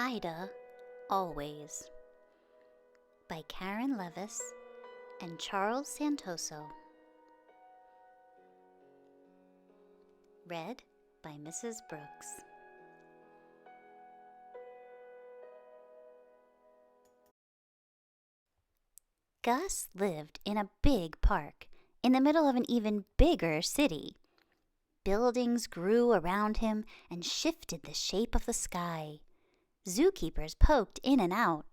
Ida, Always, by Karen Levis and Charles Santoso. Read by Mrs. Brooks. Gus lived in a big park in the middle of an even bigger city. Buildings grew around him and shifted the shape of the sky. Zookeepers poked in and out.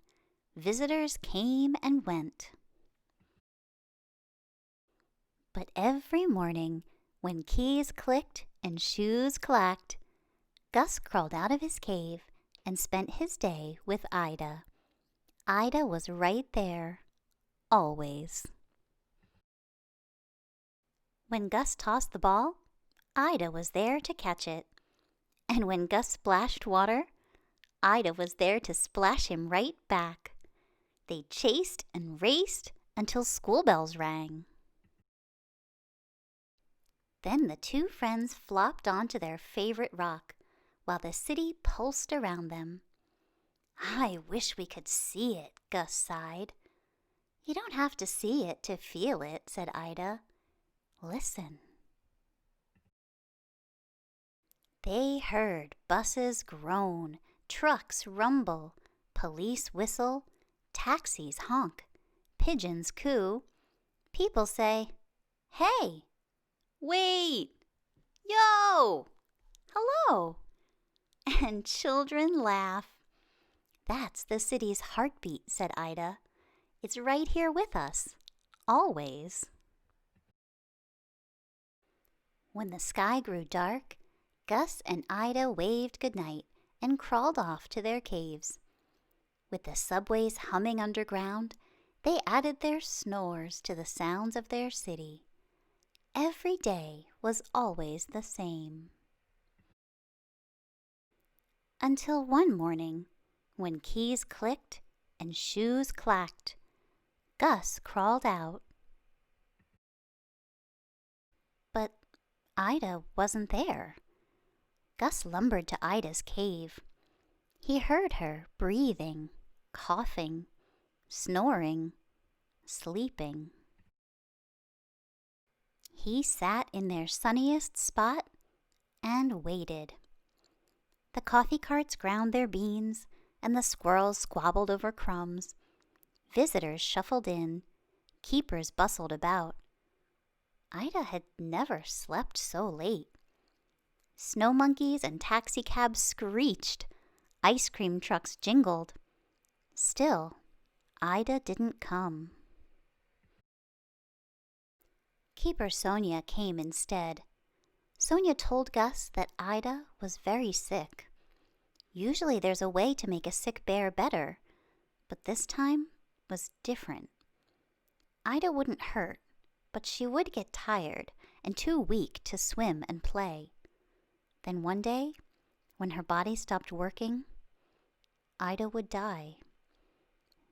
Visitors came and went. But every morning, when keys clicked and shoes clacked, Gus crawled out of his cave and spent his day with Ida. Ida was right there, always. When Gus tossed the ball, Ida was there to catch it. And when Gus splashed water, Ida was there to splash him right back. They chased and raced until school bells rang. Then the two friends flopped onto their favorite rock, while the city pulsed around them. "I wish we could see it," Gus sighed. "You don't have to see it to feel it," said Ida. "Listen." They heard buses groan, trucks rumble, police whistle, taxis honk, pigeons coo. People say, "Hey, wait, yo, hello," and children laugh. "That's the city's heartbeat," said Ida. "It's right here with us, always." When the sky grew dark, Gus and Ida waved goodnight and crawled off to their caves. With the subways humming underground, they added their snores to the sounds of their city. Every day was always the same. Until one morning, when keys clicked and shoes clacked, Gus crawled out. But Ida wasn't there. Gus lumbered to Ida's cave. He heard her breathing, coughing, snoring, sleeping. He sat in their sunniest spot and waited. The coffee carts ground their beans, and the squirrels squabbled over crumbs. Visitors shuffled in, keepers bustled about. Ida had never slept so late. Snow monkeys and taxicabs screeched. Ice cream trucks jingled. Still, Ida didn't come. Keeper Sonia came instead. Sonia told Gus that Ida was very sick. Usually there's a way to make a sick bear better, but this time was different. Ida wouldn't hurt, but she would get tired and too weak to swim and play. Then one day, when her body stopped working, Ida would die.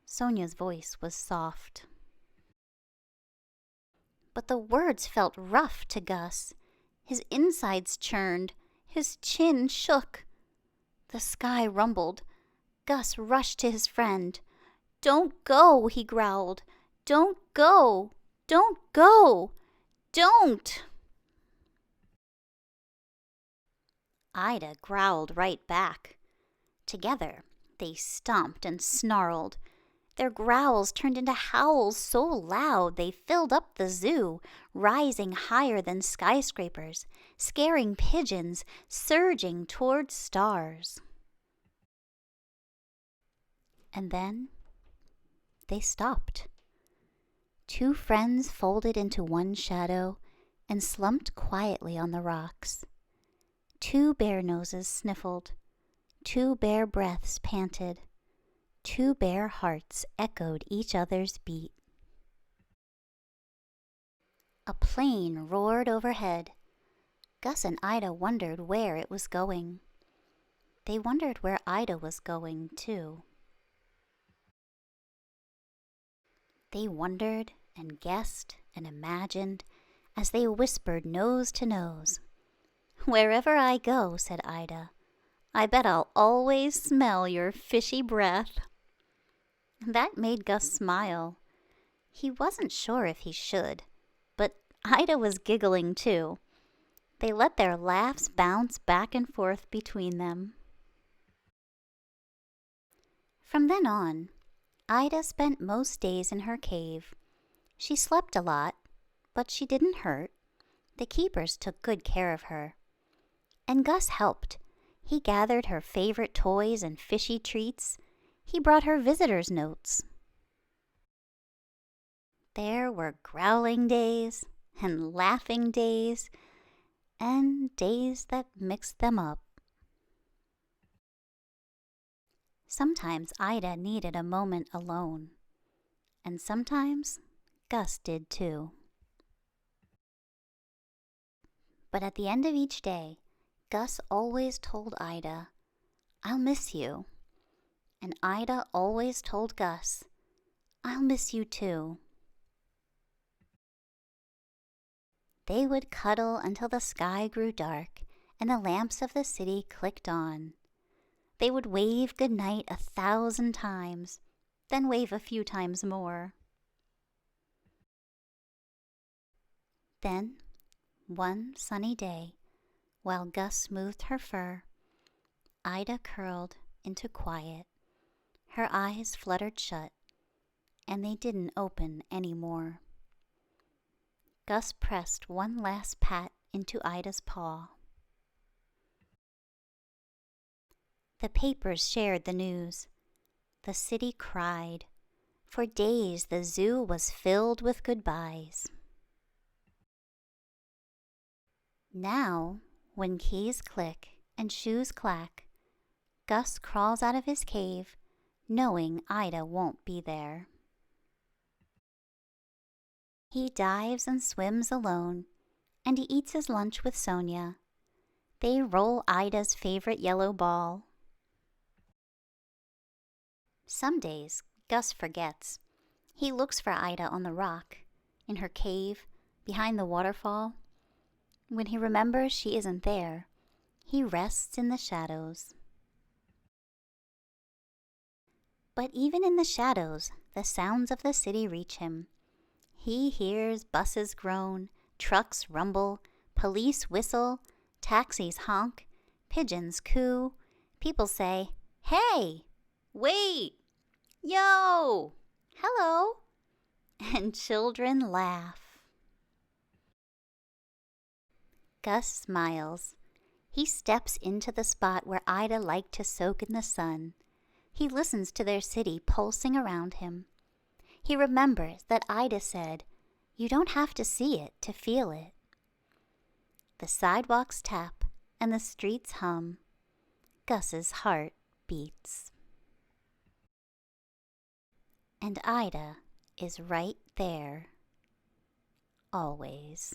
Sonia's voice was soft. But the words felt rough to Gus. His insides churned. His chin shook. The sky rumbled. Gus rushed to his friend. "Don't go," he growled. "Don't go! Don't go! Don't!" Ida growled right back. Together, they stomped and snarled. Their growls turned into howls so loud they filled up the zoo, rising higher than skyscrapers, scaring pigeons, surging toward stars. And then they stopped. Two friends folded into one shadow and slumped quietly on the rocks. Two bare noses sniffled. Two bare breaths panted. Two bare hearts echoed each other's beat. A plane roared overhead. Gus and Ida wondered where it was going. They wondered where Ida was going, too. They wondered and guessed and imagined as they whispered nose to nose. "Wherever I go," said Ida, I bet I'll always smell your fishy breath." That made Gus smile. He wasn't sure if he should, but Ida was giggling too. They let their laughs bounce back and forth between them. From then on, Ida spent most days in her cave. She slept a lot, but she didn't hurt. The keepers took good care of her. And Gus helped. He gathered her favorite toys and fishy treats. He brought her visitors' notes. There were growling days and laughing days and days that mixed them up. Sometimes Ida needed a moment alone, and sometimes Gus did too. But at the end of each day, Gus always told Ida, "I'll miss you." And Ida always told Gus, "I'll miss you too." They would cuddle until the sky grew dark and the lamps of the city clicked on. They would wave good night 1,000 times, then wave a few times more. Then, one sunny day, while Gus smoothed her fur, Ida curled into quiet. Her eyes fluttered shut, and they didn't open any more. Gus pressed one last pat into Ida's paw. The papers shared the news. The city cried. For days the zoo was filled with goodbyes. Now, when keys click and shoes clack, Gus crawls out of his cave, knowing Ida won't be there. He dives and swims alone, and he eats his lunch with Sonia. They roll Ida's favorite yellow ball. Some days, Gus forgets. He looks for Ida on the rock, in her cave, behind the waterfall. When he remembers she isn't there, he rests in the shadows. But even in the shadows, the sounds of the city reach him. He hears buses groan, trucks rumble, police whistle, taxis honk, pigeons coo. People say, "Hey, wait, yo, hello," and children laugh. Gus smiles. He steps into the spot where Ida liked to soak in the sun. He listens to their city pulsing around him. He remembers that Ida said, "You don't have to see it to feel it." The sidewalks tap and the streets hum. Gus's heart beats. And Ida is right there, always.